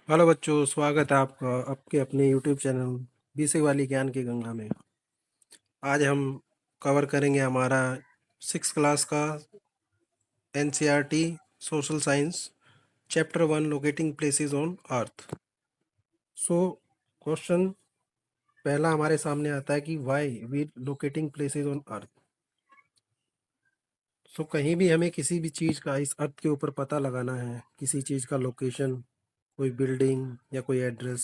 Hello बच्चों, स्वागत है आपका आपके अपने यूट्यूब चैनल बेसिक वाली ज्ञान की गंगा में। आज हम कवर करेंगे हमारा 6th क्लास का NCERT social science chapter 1 locating places on earth. So question पहला हमारे सामने आता है कि why we locating places on earth. So कहीं भी हमें किसी भी चीज़ का इस अर्थ के ऊपर पता लगाना है, किसी चीज़ का लोकेशन, कोई बिल्डिंग या कोई एड्रेस,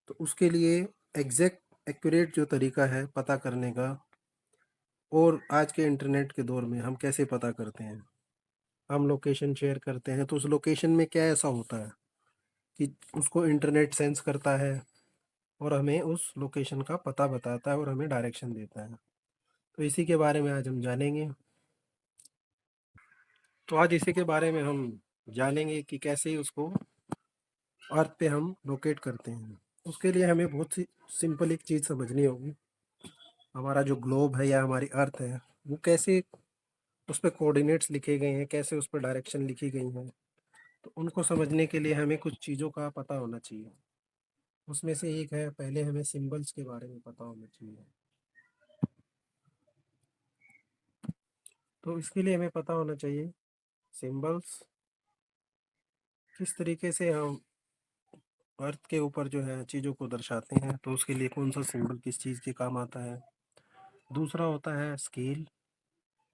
तो उसके लिए एग्जैक्ट एक्यूरेट जो तरीका है पता करने का, और आज के इंटरनेट के दौर में हम कैसे पता करते हैं। हम लोकेशन शेयर करते हैं तो उस लोकेशन में क्या ऐसा होता है कि उसको इंटरनेट सेंस करता है और हमें उस लोकेशन का पता बताता है और हमें डायरेक्शन देता है। तो इसी के बारे में आज हम जानेंगे। तो आज इसी के बारे में हम जानेंगे कि कैसे उसको अर्थ पे हम लोकेट करते हैं। उसके लिए हमें बहुत सी सिंपल एक चीज़ समझनी होगी। हमारा जो ग्लोब है या हमारी अर्थ है, वो कैसे उस पर कोऑर्डिनेट्स लिखे गए हैं, कैसे उस पर डायरेक्शन लिखी गई हैं। तो उनको समझने के लिए हमें कुछ चीज़ों का पता होना चाहिए। उसमें से एक है, पहले हमें सिंबल्स के बारे में पता होना चाहिए। तो इसके लिए हमें पता होना चाहिए सिंबल्स किस तरीके से हम अर्थ के ऊपर जो है चीज़ों को दर्शाते हैं, तो उसके लिए कौन सा सिंबल किस चीज़ के काम आता है। दूसरा होता है स्केल।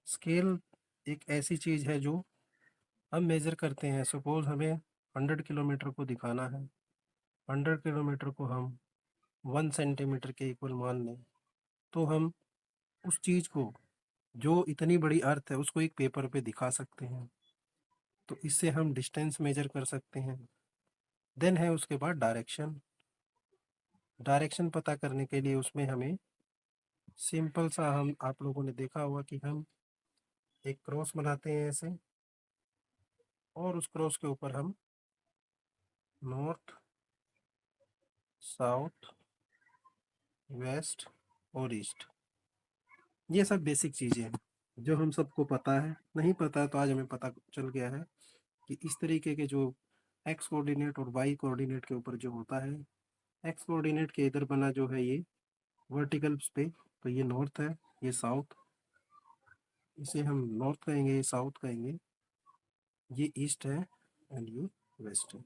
स्केल एक ऐसी चीज़ है जो हम मेज़र करते हैं। सपोज हमें 100 किलोमीटर को दिखाना है, 100 किलोमीटर को हम 1 सेंटीमीटर के इक्वल मान लें, तो हम उस चीज़ को, जो इतनी बड़ी अर्थ है, उसको एक पेपर पे दिखा सकते हैं। तो इससे हम डिस्टेंस मेजर कर सकते हैं। देन है उसके बाद डायरेक्शन। डायरेक्शन पता करने के लिए उसमें हमें सिंपल सा, हम आप लोगों ने देखा होगा कि हम एक क्रॉस बनाते हैं ऐसे, और उस क्रॉस के ऊपर हम नॉर्थ, साउथ, वेस्ट और ईस्ट, ये सब बेसिक चीज़ें हैं जो हम सबको पता है। नहीं पता है तो आज हमें पता चल गया है कि इस तरीके के जो एक्स कोऑर्डिनेट और वाई कोऑर्डिनेट के ऊपर जो होता है, एक्स कोऑर्डिनेट के इधर बना जो है ये वर्टिकल पे, तो ये नॉर्थ है, ये साउथ, इसे हम नॉर्थ कहेंगे, ये साउथ कहेंगे, ये ईस्ट है एंड ये वेस्ट है।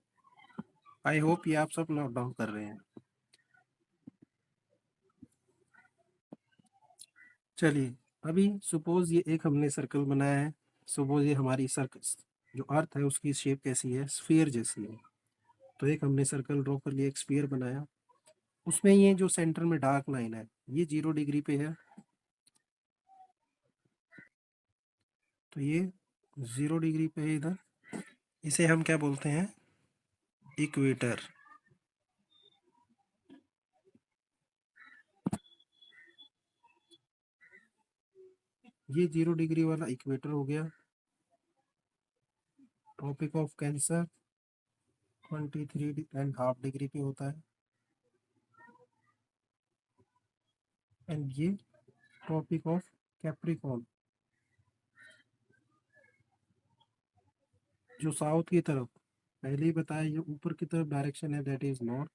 आई होप ये आप सब नोट डाउन कर रहे हैं। चलिए, अभी सपोज ये एक हमने सर्कल बनाया है। सपोज ये हमारी सर्कल जो अर्थ है उसकी शेप कैसी है, स्फीयर जैसी है। तो एक हमने सर्कल ड्रॉ कर लिया, एक स्फीयर बनाया। उसमें ये जो सेंटर में डार्क लाइन है, ये 0 डिग्री पे है। तो ये 0 डिग्री पे है इधर। इसे हम क्या बोलते हैं, इक्वेटर। ये 0 डिग्री वाला इक्वेटर हो गया। ट्रॉपिक ऑफ कैंसर 23.5 डिग्री पे होता है। एंड ये ट्रॉपिक ऑफ कैप्रिकॉर्न जो साउथ की तरफ, पहले ही बताया, ये ऊपर की तरफ डायरेक्शन है, दैट इज नॉर्थ।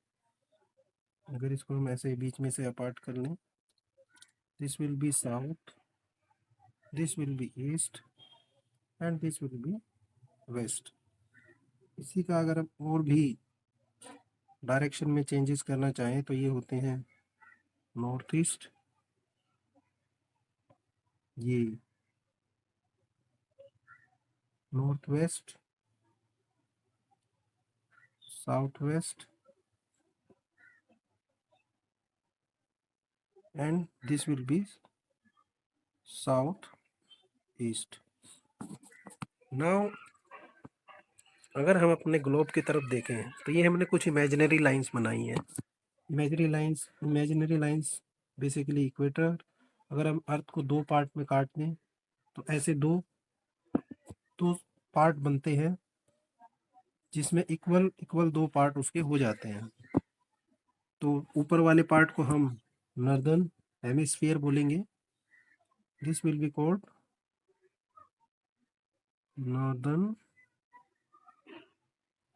अगर इसको हम ऐसे बीच में से अपार्ट कर लें, this will be south, this will be east and this will be west. इसी का अगर हम और भी डायरेक्शन में चेंजेस करना चाहें तो ये होते हैं नॉर्थ ईस्ट, ये north west, south west and this will be south east. Now अगर हम अपने ग्लोब की तरफ देखें तो ये हमने कुछ इमेजिनरी लाइंस बनाई हैं। Imaginary lines basically equator. अगर हम अर्थ को दो पार्ट में काट दें तो ऐसे दो दो पार्ट बनते हैं, जिसमें इक्वल इक्वल दो पार्ट उसके हो जाते हैं। तो ऊपर वाले पार्ट को हम नॉर्दर्न हेमिस्फीयर बोलेंगे, this will be called northern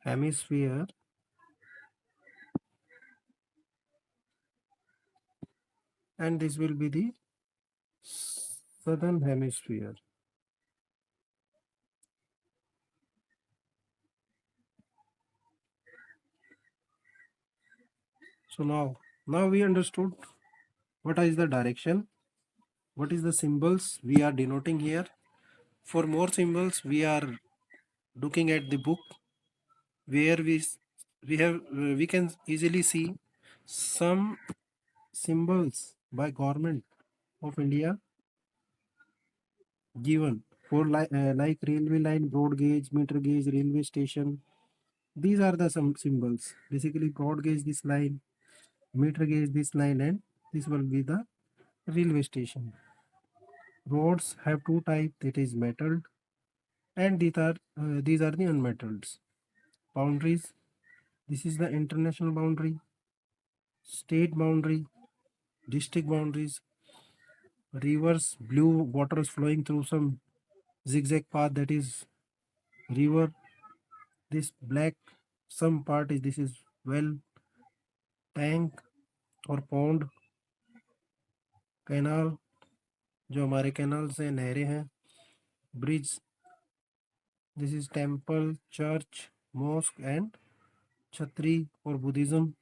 hemisphere. and this will be the southern hemisphere. So now we understood what is the direction, what is the symbols we are denoting here. For more symbols, we are looking at the book where we can easily see some symbols by government of India given for like railway line, broad gauge, meter gauge, railway station. These are the some symbols. Basically, broad gauge this line, meter gauge this line, and this will be the railway station. Roads have two types, that is metalled, and these are the unmetalled. Boundaries. This is the international boundary, state boundary, district boundaries. Rivers, blue waters flowing through some zigzag path, that is river. This black some part is, this is well, tank और pond, canal जो हमारे canal से नहरें हैं, bridge, this is temple, church, mosque and छतरी for Buddhism.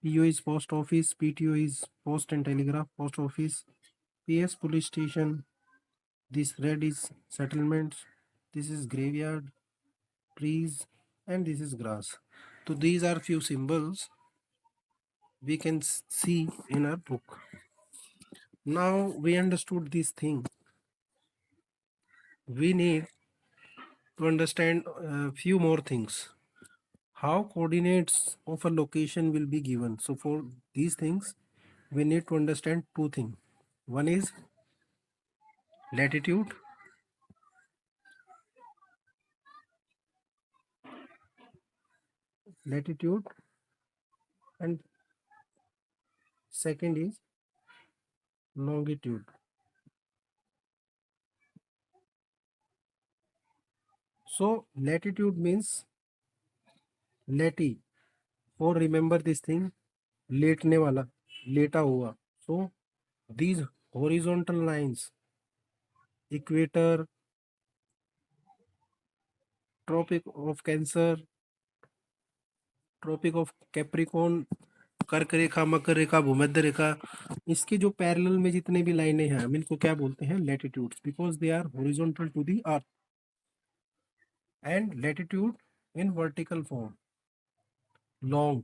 PO is post office, PTO is post and telegraph post office, PS police station, this red is settlements, this is graveyard, trees, and this is grass. So these are few symbols we can see in our book. Now we understood this thing. We need to understand a few more things. How coordinates of a location will be given. So for these things, we need to understand two things. One is latitude, and second is longitude. So latitude means lati. Or remember this thing, लेटने वाला, लेटा हुआ. So these horizontal lines, equator, tropic of Cancer, tropic of Capricorn, कर्क रेखा, मकर रेखा, भूमध्य रेखा, इसके जो parallel में जितने भी लाइनें हैं हम इनको क्या बोलते हैं, latitudes, because they are horizontal to the earth. And latitude in vertical form, long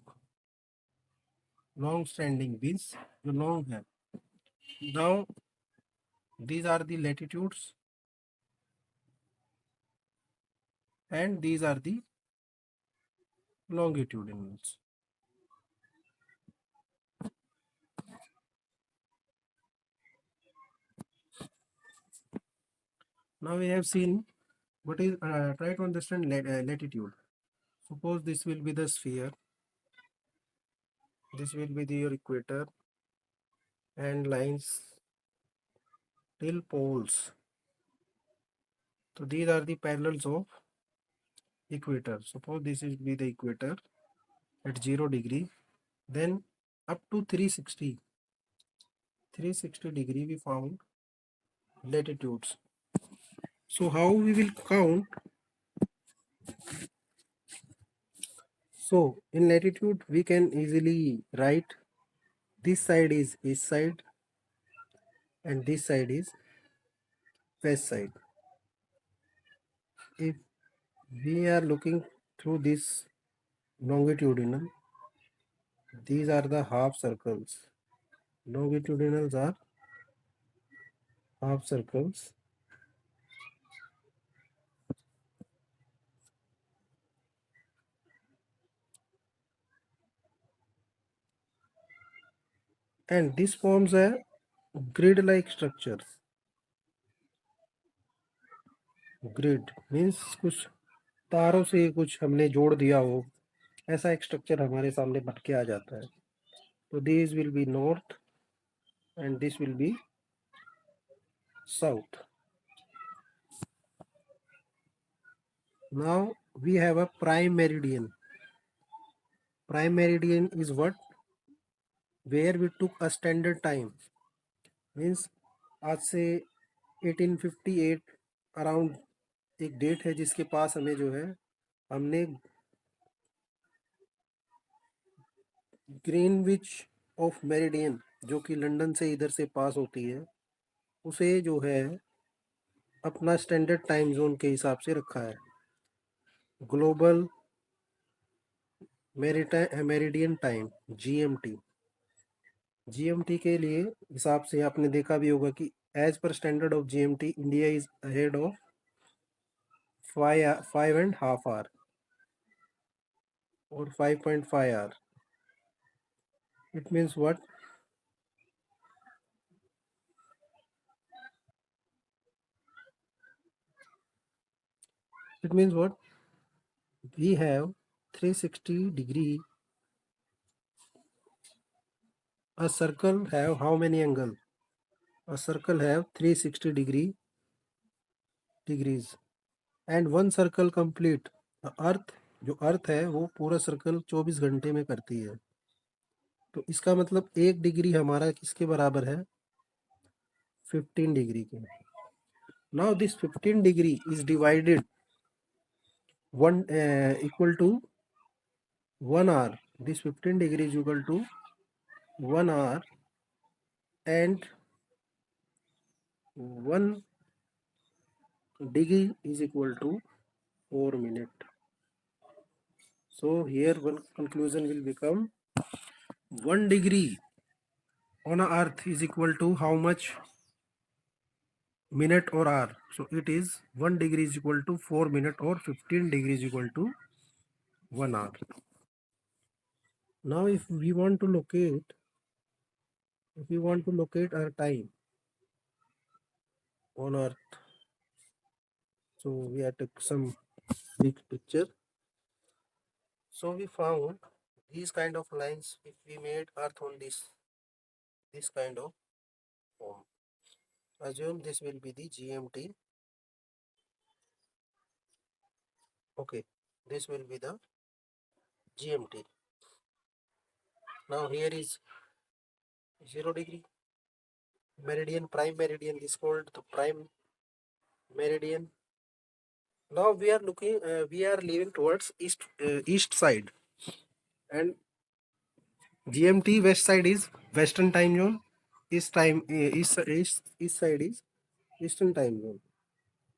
standing means जो लॉन्ग है. Now these are the latitudes and these are the longitudinals. Now we have seen what is try to understand latitude. Suppose this will be the sphere, this will be your equator and lines till poles. So these are the parallels of equator. Suppose this will be the equator at 0 degree, then up to 360 degree we found latitudes. So how we will count? So in latitude we can easily write this side is east side and this side is west side. If we are looking through this longitudinal, these are the half circles. Longitudinals are half circles. And this forms a grid-like structure. Grid means कुछ तारों से कुछ हमने जोड़ दिया हो, ऐसा एक स्ट्रक्चर हमारे सामने बन के आ जाता है. तो these will be north and this will be south. Now we have a prime meridian. Prime meridian is what? Where we took a standard time, means आज से 1858 अराउंड एक डेट है जिसके पास हमें जो है हमने ग्रीनविच ऑफ मेरिडियन जो कि लंदन से इधर से पास होती है उसे जो है अपना स्टैंडर्ड टाइम जोन के हिसाब से रखा है। Global meridian time GMT. GMT के लिए हिसाब से आपने देखा भी होगा कि एज पर standard of GMT India is ahead of 5.5 hour और 5.5 hour. It means what? It means what? We have 360 degree. A circle have how many angle? A circle have 360 degrees. And one circle complete. The earth, जो अर्थ है वो पूरा circle 24 घंटे में करती है। तो इसका मतलब 1 डिग्री हमारा किसके बराबर है? 15 डिग्री के। Now this 15 degree is divided one equal to 1 hour. This 15 degree is equal to 1 hour and 1 degree is equal to 4 minutes. So here one conclusion will become 1 degree on a earth is equal to how much minute or hour. So it is 1 degree is equal to 4 minutes or 15 degrees equal to 1 hour. Now if we want to locate our time on earth, so we have to some big picture. So we found these kind of lines. If we made earth on this kind of form, assume this will be the GMT. Okay, this will be the GMT. Now here is 0 degree meridian, prime meridian is called the prime meridian. Now we are leaving towards east side, and GMT west side is western time zone. East side is eastern time zone.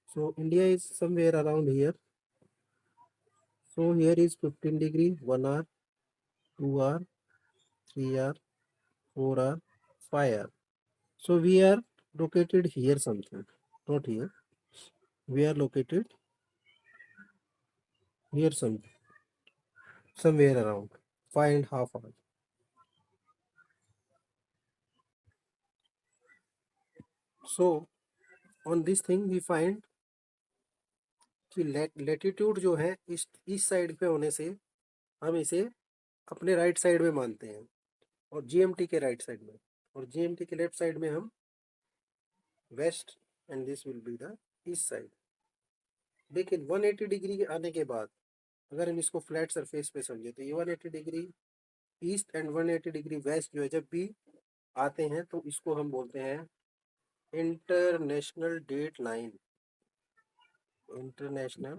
So India is somewhere around here. So here is 15 degree, 1 hour, 2 hour, 3 hour, 4 hour, 5 hour. So we are located here something, not here. We are located here somewhere around 5.5 hours. So on this thing we find कि latitude जो है इस side पे होने से हम इसे अपने राइट साइड में मानते हैं और जीएमटी के राइट साइड में, और जीएमटी के लेफ्ट साइड में हम west, and this will be the east side. लेकिन 180 डिग्री के आने के बाद अगर हम इसको फ्लैट सरफेस पे समझे तो ये 180 degree east and 180 degree west जो है जब भी आते हैं तो इसको हम बोलते हैं international date line. International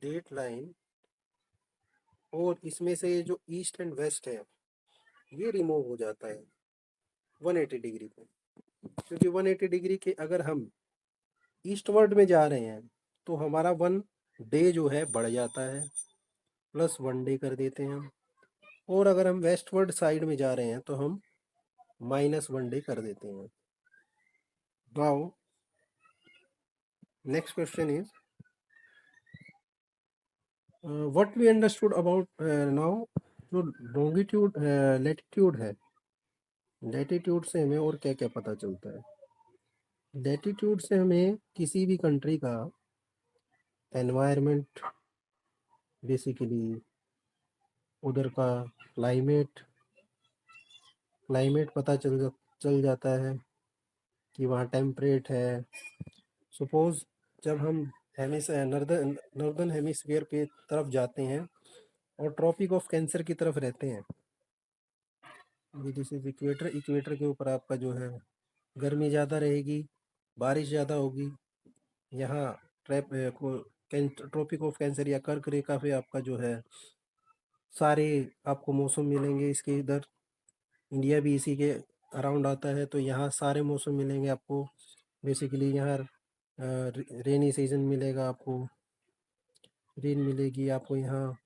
date line. और इसमें से जो ईस्ट एंड वेस्ट है ये रिमूव हो जाता है 180 डिग्री पे, क्योंकि 180 डिग्री के अगर हम ईस्टवर्ड में जा रहे हैं तो हमारा 1 डे जो है बढ़ जाता है, प्लस 1 डे कर देते हैं हम। और अगर हम वेस्टवर्ड साइड में जा रहे हैं तो हम -1 डे कर देते हैं। Now next question is what we understood about now जो लॉन्गिट्यूड लैटिट्यूड है, लैटिट्यूड से हमें और क्या क्या पता चलता है? लैटिट्यूड से हमें किसी भी कंट्री का एनवायरनमेंट, बेसिकली उधर का क्लाइमेट पता चल जाता है कि वहाँ टेम्परेट है। सपोज जब हम नॉर्दर्न हेमिस्फीयर पे तरफ जाते हैं और ट्रॉपिक ऑफ कैंसर की तरफ रहते हैं ये दिस इज इक्वेटर। इक्वेटर के ऊपर आपका जो है गर्मी ज़्यादा रहेगी, बारिश ज़्यादा होगी। यहाँ ट्रॉपिक ऑफ कैंसर या कर्क रेखा पे आपका जो है सारे आपको मौसम मिलेंगे। इसके इधर इंडिया भी इसी के अराउंड आता है, तो यहाँ सारे मौसम मिलेंगे आपको। बेसिकली यहाँ रेनी सीजन मिलेगा आपको, रेन मिलेगी आपको, यहाँ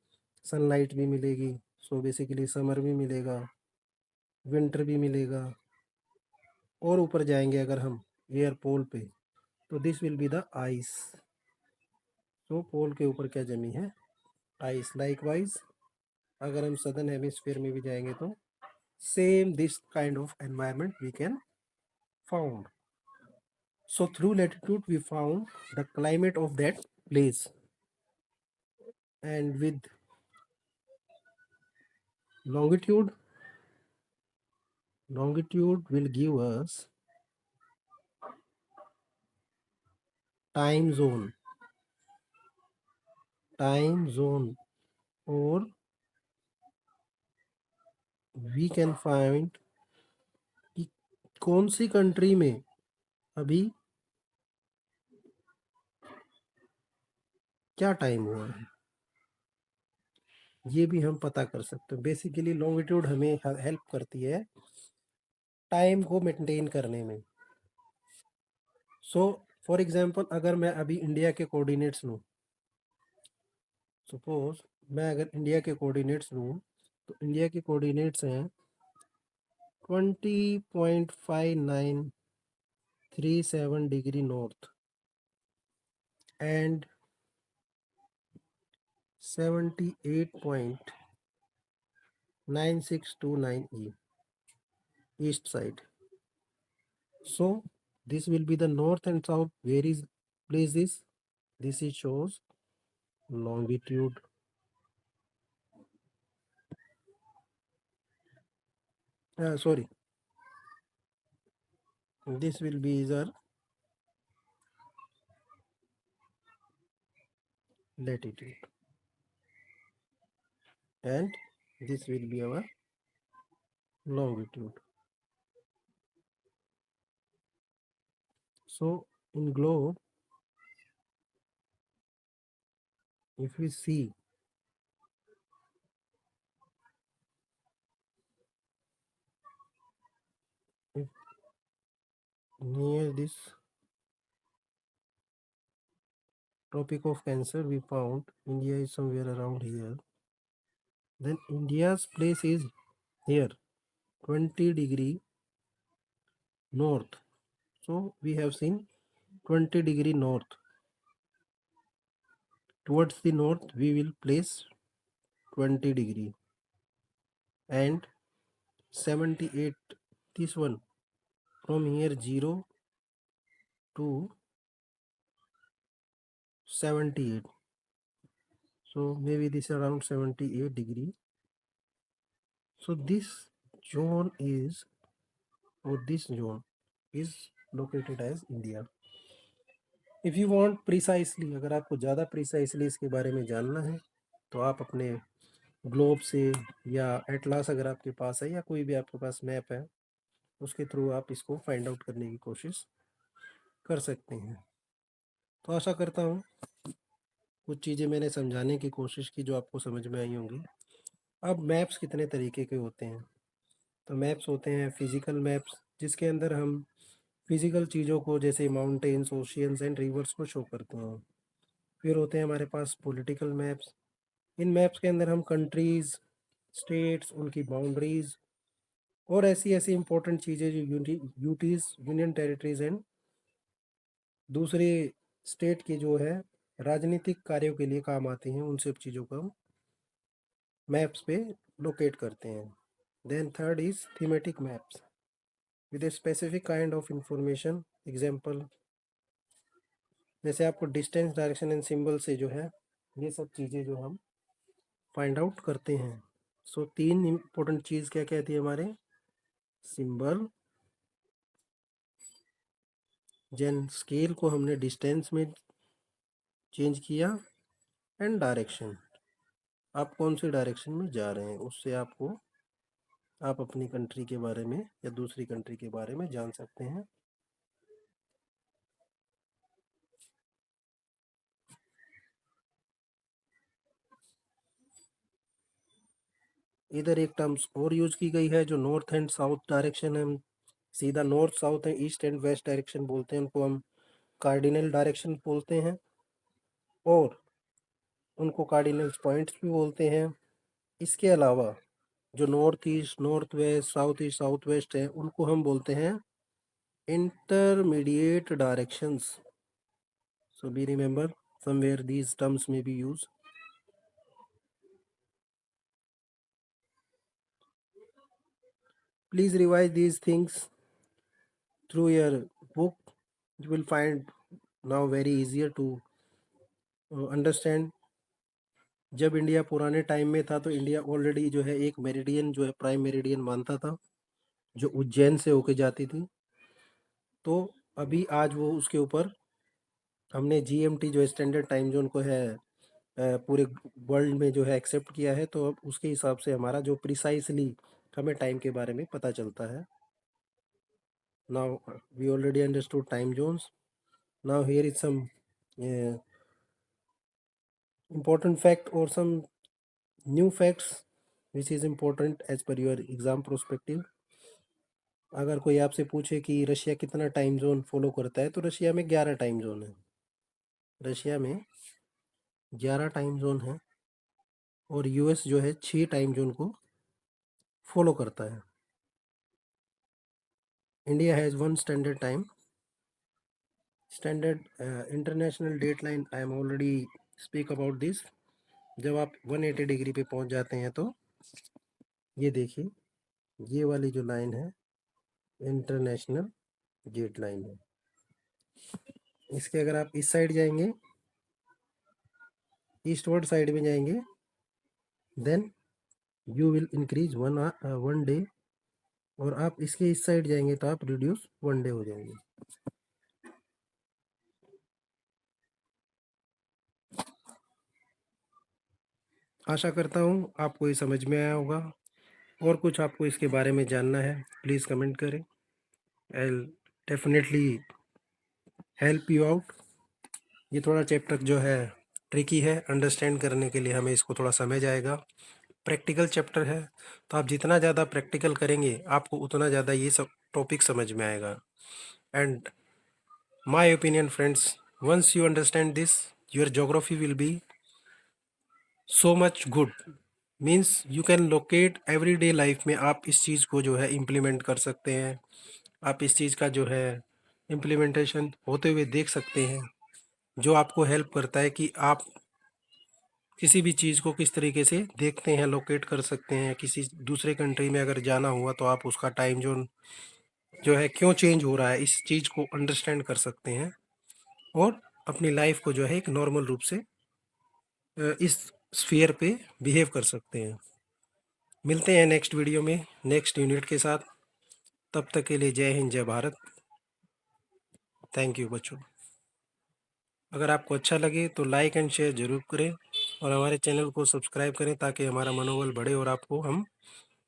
सनलाइट भी मिलेगी। सो बेसिकली समर भी मिलेगा, विंटर भी मिलेगा। और ऊपर जाएंगे अगर हम एयर पोल पे, तो this will be the ice. तो पोल के ऊपर क्या जमी है? आइस। लाइकवाइज अगर हम सदर्न हेमिस्फीयर में भी जाएंगे तो same this kind of environment we can found. So through latitude we found the climate of that place, and with longitude will give us time zone, or we can find कि कौन सी country में अभी क्या time हुआ है, ये भी हम पता कर सकते हैं। बेसिकली लॉन्गिट्यूड हमें हेल्प करती है टाइम को मेंटेन करने में। सो फॉर एग्जांपल अगर मैं अभी इंडिया के कोऑर्डिनेट्स लूँ, सपोज मैं अगर इंडिया के कोऑर्डिनेट्स लूँ, तो इंडिया के कोऑर्डिनेट्स हैं 20.5937 degree north and 78.9629 east side. So this will be the north and south. Where is place this? This is shows longitude. Sorry, this will be our latitude, and this will be our longitude. So in globe, if we see, if near this Tropic of Cancer we found India is somewhere around here, then India's place is here 20 degree north. So we have seen 20 degree north. Towards the north we will place 20 degree, and 78, this one from here 0 to 78. So maybe this around 78 degree. So this zone is, or this zone is located as India. If you want precisely, अगर आपको ज़्यादा precisely इसके बारे में जानना है, तो आप अपने ग्लोब से या एटलास अगर आपके पास है या कोई भी आपके पास मैप है, उसके थ्रू आप इसको फाइंड आउट करने की कोशिश कर सकते हैं। तो आशा करता हूँ कुछ चीज़ें मैंने समझाने की कोशिश की जो आपको समझ में आई होंगी। अब मैप्स कितने तरीके के होते हैं? तो मैप्स होते हैं फिजिकल मैप्स, जिसके अंदर हम फिजिकल चीज़ों को जैसे माउंटेन्स, ओशियंस एंड रिवर्स को शो करते हैं। फिर होते हैं हमारे पास पॉलिटिकल मैप्स। इन मैप्स के अंदर हम कंट्रीज़, स्टेट्स, उनकी बाउंड्रीज और ऐसी ऐसी इंपॉर्टेंट चीज़ें जो यूटीज़, यूनियन टेरिटरीज एंड दूसरे स्टेट के जो है राजनीतिक कार्यों के लिए काम आती हैं, उन सब चीज़ों को हम मैप्स पे लोकेट करते हैं। Then third is thematic maps with a specific kind of information. Example जैसे आपको डिस्टेंस, डायरेक्शन एंड सिंबल से जो है ये सब चीज़ें जो हम फाइंड आउट करते हैं। सो तीन इंपॉर्टेंट चीज़ क्या कहती है हमारे? सिंबल, जेन स्केल को हमने डिस्टेंस में चेंज किया, एंड डायरेक्शन, आप कौन से डायरेक्शन में जा रहे हैं उससे आपको आप अपनी कंट्री के बारे में या दूसरी कंट्री के बारे में जान सकते हैं। इधर एक टर्म्स और यूज की गई है जो नॉर्थ एंड साउथ डायरेक्शन है, सीधा नॉर्थ साउथ है, ईस्ट एंड वेस्ट डायरेक्शन बोलते हैं, उनको हम कार्डिनल डायरेक्शन बोलते हैं, और उनको कार्डिनल पॉइंट्स भी बोलते हैं। इसके अलावा जो north east, north west, south east, south west है, उनको हम बोलते हैं intermediate directions. So be remember, somewhere these terms may be used. Please revise these things through your book. You will find now very easier to understand. जब India पुराने time में था तो इंडिया ऑलरेडी जो है एक मेरिडियन जो है प्राइम मेरिडियन मानता था, जो उज्जैन से होके जाती थी। तो अभी आज वो उसके ऊपर हमने जीएमटी जो स्टैंडर्ड टाइम जोन को है पूरे वर्ल्ड में जो है एक्सेप्ट किया है, तो अब उसके हिसाब से हमारा जो प्रिसाइसली हमें टाइम के बारे में पता चलता है। Now we already understood time zones. Now here is some important fact or some new facts which is important as per your exam perspective. अगर कोई आपसे पूछे कि रशिया कितना टाइम जोन फॉलो करता है, तो रशिया में 11 टाइम जोन है। रशिया में 11 टाइम जोन है, और यूएस जो है 6 टाइम जोन को फॉलो करता है। India has one standard time, standard international date line. I am already speak about this. जब आप 180 डिग्री पे पहुंच जाते हैं तो ये देखिए, ये वाली जो लाइन है इंटरनेशनल डेट लाइन है। इसके अगर आप इस साइड जाएंगे, ईस्टवर्ड साइड में जाएंगे, then you will increase one day, और आप इसके इस साइड जाएंगे तो आप रिड्यूस 1 डे हो जाएंगे। आशा करता हूँ आपको ये समझ में आया होगा। और कुछ आपको इसके बारे में जानना है, प्लीज़ कमेंट करें। I will definitely help you out. ये थोड़ा चैप्टर जो है ट्रिकी है, अंडरस्टैंड करने के लिए हमें इसको थोड़ा समय जाएगा। प्रैक्टिकल चैप्टर है, तो आप जितना ज़्यादा प्रैक्टिकल करेंगे आपको उतना ज़्यादा ये सब टॉपिक समझ में आएगा। And my opinion friends, once you understand this, your geography will be so much good. Means you can locate everyday life में, आप इस चीज़ को जो है इम्प्लीमेंट कर सकते हैं। आप इस चीज़ का जो है इम्प्लीमेंटेशन होते हुए देख सकते हैं, जो आपको हेल्प करता है कि आप किसी भी चीज़ को किस तरीके से देखते हैं, लोकेट कर सकते हैं। किसी दूसरे कंट्री में अगर जाना हुआ तो आप उसका टाइम जोन जो है क्यों चेंज हो रहा है, इस चीज़ को अंडरस्टैंड कर सकते हैं, और अपनी लाइफ को जो है एक नॉर्मल रूप से इस स्फीयर पे बिहेव कर सकते हैं। मिलते हैं नेक्स्ट वीडियो में नेक्स्ट यूनिट के साथ। तब तक के लिए जय हिंद, जय भारत। थैंक यू बच्चों। अगर आपको अच्छा लगे तो लाइक एंड शेयर ज़रूर करें, और हमारे चैनल को सब्सक्राइब करें ताकि हमारा मनोबल बढ़े और आपको हम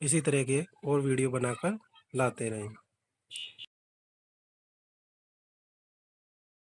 इसी तरह के और वीडियो बनाकर लाते रहें।